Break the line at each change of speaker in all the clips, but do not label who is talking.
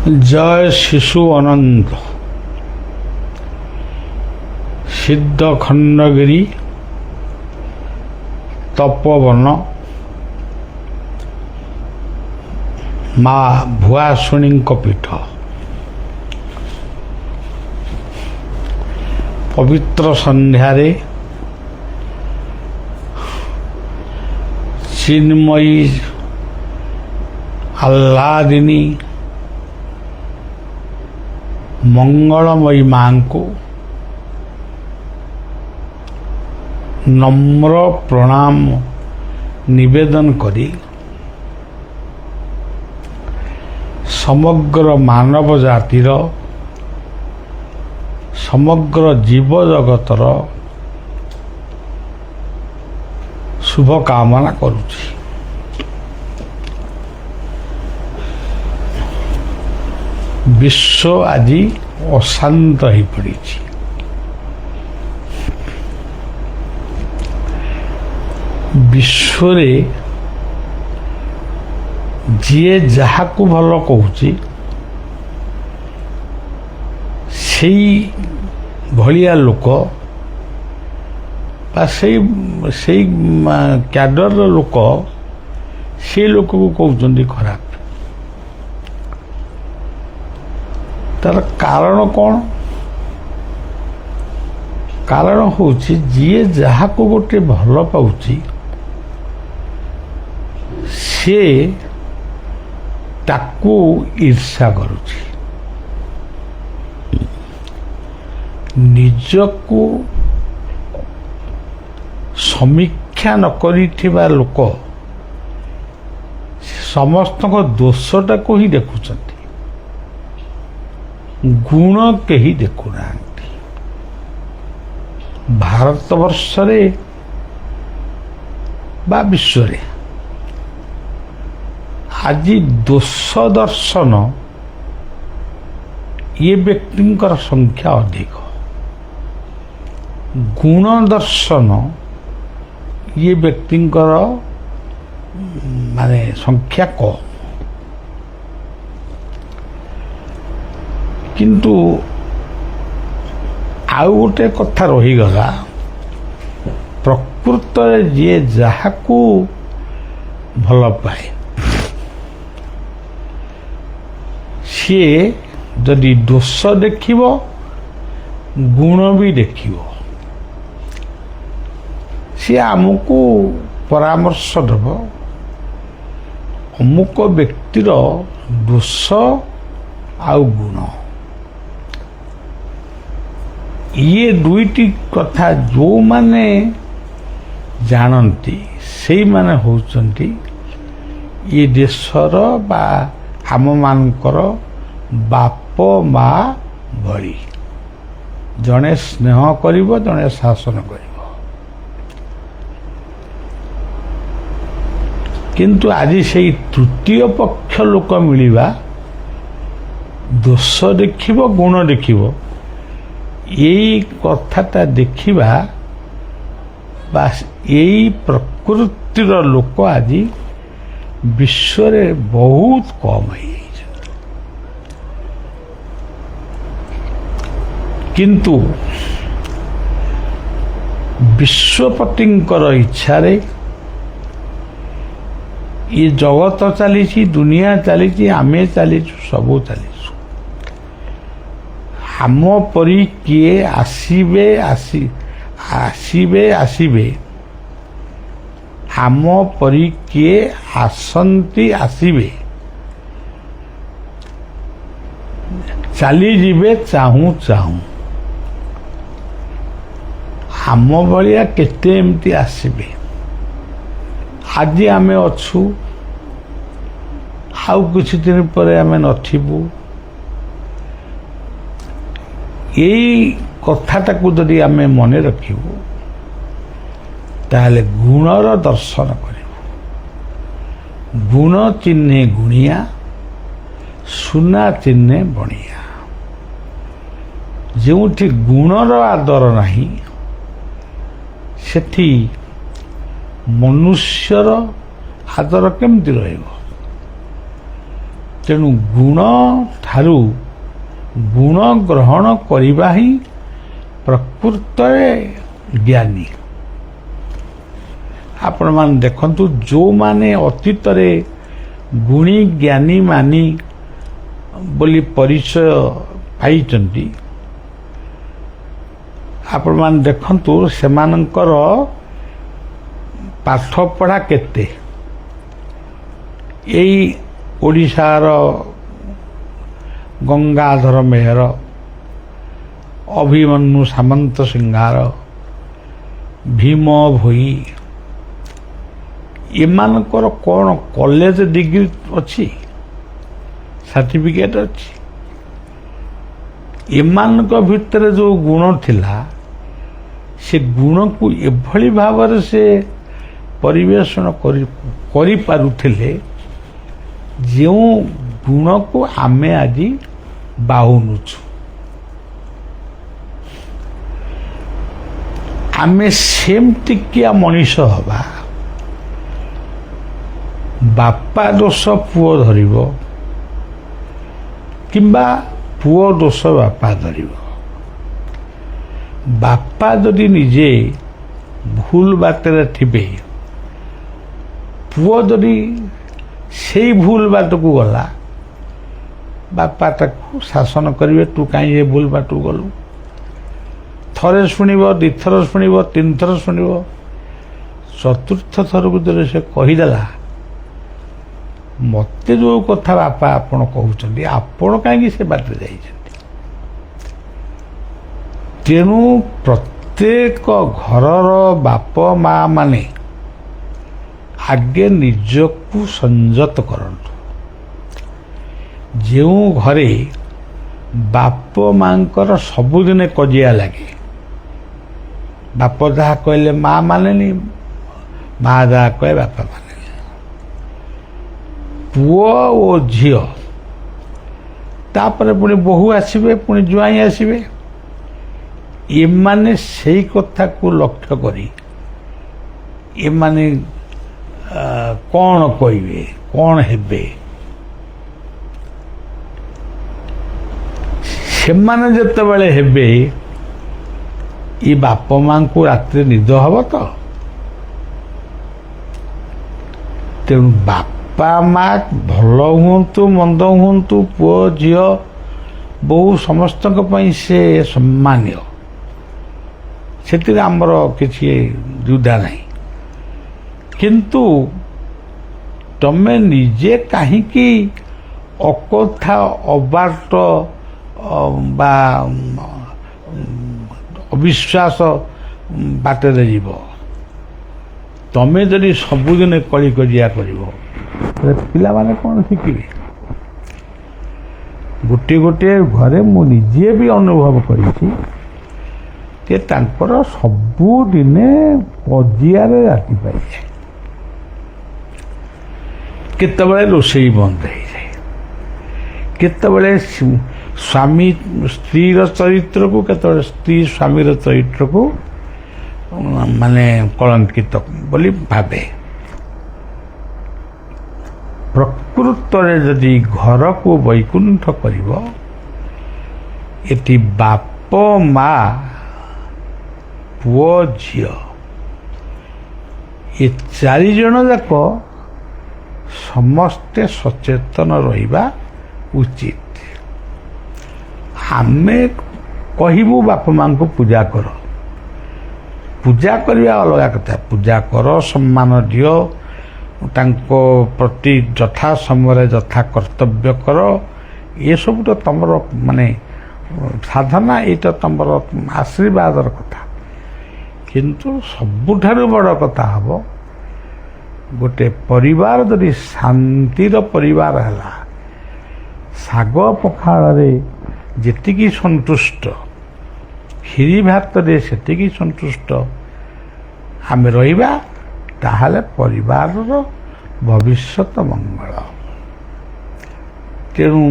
जय शिशु अनंत सिद्ध खंडगिरी तपोवन माँ भुआसुणी पीठ पवित्र संध्यारे चिन्मयी आह्लादिनी मंगलमयी मां को नम्र प्रणाम निवेदन करी समग्र मानव जातिर समग्र जीव जगतर शुभ कामना करुछि। विश्व आज अशांत हो पड़ी। विश्व जी जहा को भल कहूँ से भलिया लोक से कैडर लोक से लोक को कहते खराब। तार कारण कौन? कारण हूँ जी जहा को गोटे भल पाउची से ताकू ईर्षा करुची। निजको समीक्षा न करिथिबा लोक समस्त दोषटा को ही देखुचंती, गुण कहीं देखुना। भारतवर्ष बा विश्व रे आज दोष दर्शन ये व्यक्तिंकर संख्या अधिक, गुण दर्शन ये व्यक्तिंकर माने संख्या कम। किंतु आउ गोटे कथा रहीगला, प्रकृत जी जहा को भल पाए सी जदि दोष देखिबो गुण भी देखिबो, सी आमको परामर्श देव अमुक व्यक्तिर दोष आउ गुण ये दुईटी कथा जो माने जानती से माने होचंती ये देशर बा आम मानकर बाप माँ भली। जड़े स्नेह करिवो जड़े शासन करिवो, किंतु आज से तृतीय पक्ष लोक मिलिबा दोष देखिबो गुण देखिबो यही कथाटा देखिबा बास यही प्रकृतिर लोक आज विश्व रे बहुत कम है। किंतु विश्वपतिंकर इच्छा रे ये जगत चली, दुनिया चली, आमे चली, सबू चली। आम परी किए आसीबे आसीबे आम परी किए आसंती आसीबे चली जीवे चाहूँ चाहूँ। आम भलिया केते एमती आसीबे। आज आमे अछु आउ किछि दिन पर आमे नथिबु। यही कथाटा को जदि आमे मने रखिबु ताहले गुणर दर्शन करिबु। गुण चिन्हे गुणिया, सुना चिन्हे बणिया। जोठी गुणर आदर नाही सेठी मनुष्यर आदर केमती रहिबो? ତେଣୁ ଗୁଣ ଠାରୁ ଗୁଣ ଗ୍ରହଣ କରିବା ହିଁ ପ୍ରକୃତରେ ଜ୍ଞାନୀ। ଆପଣମାନେ ଦେଖନ୍ତୁ, ଯେଉଁମାନେ ଅତୀତରେ ଗୁଣୀ ଜ୍ଞାନୀ ମାନି ବୋଲି ପରିଚୟ ପାଇଛନ୍ତି, ଆପଣମାନେ ଦେଖନ୍ତୁ ସେମାନଙ୍କର ପାଠପଢ଼ା କେତେ। ଏଇ ଓଡ଼ିଶାର ଗଙ୍ଗାଧର ମେହେର, ଅଭିମନ୍ୟୁ ସାମନ୍ତ ସିଂହାର, ଭୀମ ଭୋଇ, ଏମାନଙ୍କର କ'ଣ କଲେଜ ଡିଗ୍ରୀ ଅଛି, ସାର୍ଟିଫିକେଟ୍ ଅଛି? ଏମାନଙ୍କ ଭିତରେ ଯେଉଁ ଗୁଣ ଥିଲା, ସେ ଗୁଣକୁ ଏଭଳି ଭାବରେ ସେ ପରିବେଷଣ କରିପାରୁଥିଲେ, ଯେଉଁ ଗୁଣକୁ ଆମେ ଆଜି ବାହୁନୁଛୁ। ଆମେ ସେମିତିକିଆ ମଣିଷ ହେବା, ବାପା ଦୋଷ ପୁଅ ଧରିବ କିମ୍ବା ପୁଅ ଦୋଷ ବାପା ଧରିବ। ବାପା ଯଦି ନିଜେ ଭୁଲ ବାଟରେ ଥିବେ, ପୁଅ ଯଦି ସେଇ ଭୁଲ ବାଟକୁ ଗଲା, ବାପା ତାକୁ ଶାସନ କରିବେ, ତୁ କାହିଁ ଏ ଭୁଲ ବାଟକୁ ଗଲୁ। ଥରେ ଶୁଣିବ, ଦୁଇଥର ଶୁଣିବ, ତିନିଥର ଶୁଣିବ, ଚତୁର୍ଥ ଥରକୁ ଯଦି ସେ କହିଦେଲା, ମୋତେ ଯେଉଁ କଥା ବାପା ଆପଣ କହୁଛନ୍ତି, ଆପଣ କାହିଁକି ସେ ବାଟରେ ଯାଇଛନ୍ତି। ତେଣୁ ପ୍ରତ୍ୟେକ ଘରର ବାପ ମା ମାନେ ଆଗେ ନିଜକୁ ସଂଯତ କରନ୍ତୁ। ଯେଉଁ ଘରେ ବାପ ମାଙ୍କର ସବୁଦିନେ କଜିଆ ଲାଗେ, ବାପ ଯାହା କହିଲେ ମା ମାନେନି, ମା ଯାହା କହେ ବାପା ମାନେନି, ପୁଅ ଓ ଝିଅ, ତାପରେ ପୁଣି ବୋହୂ ଆସିବେ, ପୁଣି ଜ୍ୱାଇଁ ଆସିବେ, ଏମାନେ ସେଇ କଥାକୁ ଲକ୍ଷ୍ୟ କରି ଏମାନେ କ'ଣ କହିବେ, କ'ଣ ହେବେ, ସେମାନେ ଯେତେବେଳେ ହେବେ, ଏ ବାପ ମାଙ୍କୁ ରାତିରେ ନିଦ ହବ ତ? ତେଣୁ ବାପା ମା ଭଲ ହୁଅନ୍ତୁ ମନ୍ଦ ହୁଅନ୍ତୁ, ପୁଅ ଝିଅ ବୋହୂ ସମସ୍ତଙ୍କ ପାଇଁ ସେ ସମ୍ମାନୀୟ, ସେଥିରେ ଆମର କିଛି ଦ୍ୱିଧା ନାହିଁ। କିନ୍ତୁ ତମେ ନିଜେ କାହିଁକି ଅକଥା ଅବାଟ ବା ଅବିଶ୍ୱାସ ବାଟରେ ଯିବ? ତମେ ଯଦି ସବୁଦିନେ କଳି କଜିଆ କରିବ, ପିଲାମାନେ କ'ଣ ଶିଖିବେ? ଗୋଟିଏ ଗୋଟିଏ ଘରେ ମୁଁ ନିଜେ ବି ଅନୁଭବ କରିଛି ଯେ ତାଙ୍କର ସବୁଦିନେ କଜିଆରେ ରାତି ପାଇଯାଏ। କେତେବେଳେ ରୋଷେଇ ବନ୍ଦ ହେଇଯାଏ, କେତେବେଳେ ସ୍ୱାମୀ ସ୍ତ୍ରୀର ଚରିତ୍ରକୁ, କେତେବେଳେ ସ୍ତ୍ରୀ ସ୍ୱାମୀର ଚରିତ୍ରକୁ ମାନେ କଳଙ୍କିତ ବୋଲି ଭାବେ। ପ୍ରକୃତରେ ଯଦି ଘରକୁ ବୈକୁଣ୍ଠ କରିବ, ଏଠି ବାପ ମା ପୁଅ ଝିଅ ଏ ଚାରିଜଣ ଯାକ ସମସ୍ତେ ସଚେତନ ରହିବା ଉଚିତ। ଆମେ କହିବୁ ବାପା ମାଙ୍କୁ ପୂଜା କର, ପୂଜା କରିବା ଅଲଗା କଥା, ପୂଜା କର, ସମ୍ମାନ ଦିଅ, ତାଙ୍କ ପ୍ରତି ଯଥା ସମୟରେ ଯଥା କର୍ତ୍ତବ୍ୟ କର, ଏସବୁ ତ ତମର ମାନେ ସାଧନା, ଏଇଟା ତମର ଆଶୀର୍ବାଦର କଥା। କିନ୍ତୁ ସବୁଠାରୁ ବଡ଼ କଥା ହେବ, ଗୋଟେ ପରିବାର ଯଦି ଶାନ୍ତିର ପରିବାର ହେଲା, ଶାଗ ପଖାଳରେ ଯେତିକି ସନ୍ତୁଷ୍ଟ, କ୍ଷୀରି ଭାତରେ ସେତିକି ସନ୍ତୁଷ୍ଟ ଆମେ ରହିବା, ତାହେଲେ ପରିବାରର ଭବିଷ୍ୟତ ମଙ୍ଗଳ। ତେଣୁ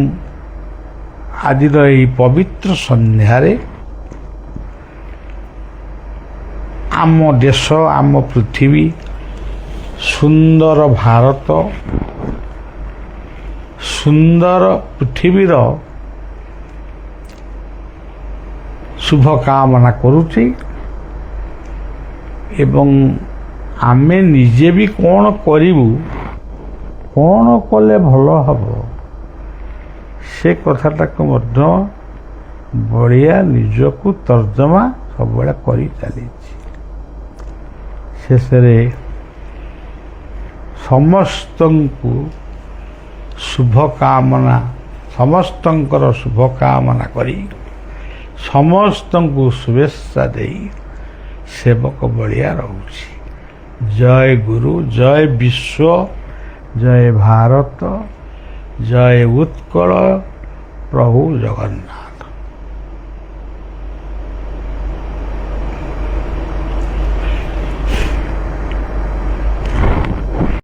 ଆଜିର ଏହି ପବିତ୍ର ସନ୍ଧ୍ୟାରେ ଆମ ଦେଶ, ଆମ ପୃଥିବୀ, ସୁନ୍ଦର ଭାରତ, ସୁନ୍ଦର ପୃଥିବୀର ଶୁଭ କାମନା କରୁଛି ଏବଂ ଆମେ ନିଜେ ବି କ'ଣ କରିବୁ, କ'ଣ କଲେ ଭଲ ହେବ ସେ କଥାଟାକୁ ମଧ୍ୟ ବଳିଆ ନିଜକୁ ତର୍ଜମା ସବୁବେଳେ କରି ଚାଲିଛି। ଶେଷରେ ସମସ୍ତଙ୍କୁ ଶୁଭକାମନା, ସମସ୍ତଙ୍କର ଶୁଭକାମନା କରି ସମସ୍ତଙ୍କୁ ଶୁଭେଚ୍ଛା ଦେଇ ସେବକ ବଳିଆ ରହୁଛି। ଜୟ ଗୁରୁ, ଜୟ ବିଶ୍ୱ, ଜୟ ଭାରତ, ଜୟ ଉତ୍କଳ, ପ୍ରଭୁ ଜଗନ୍ନାଥ।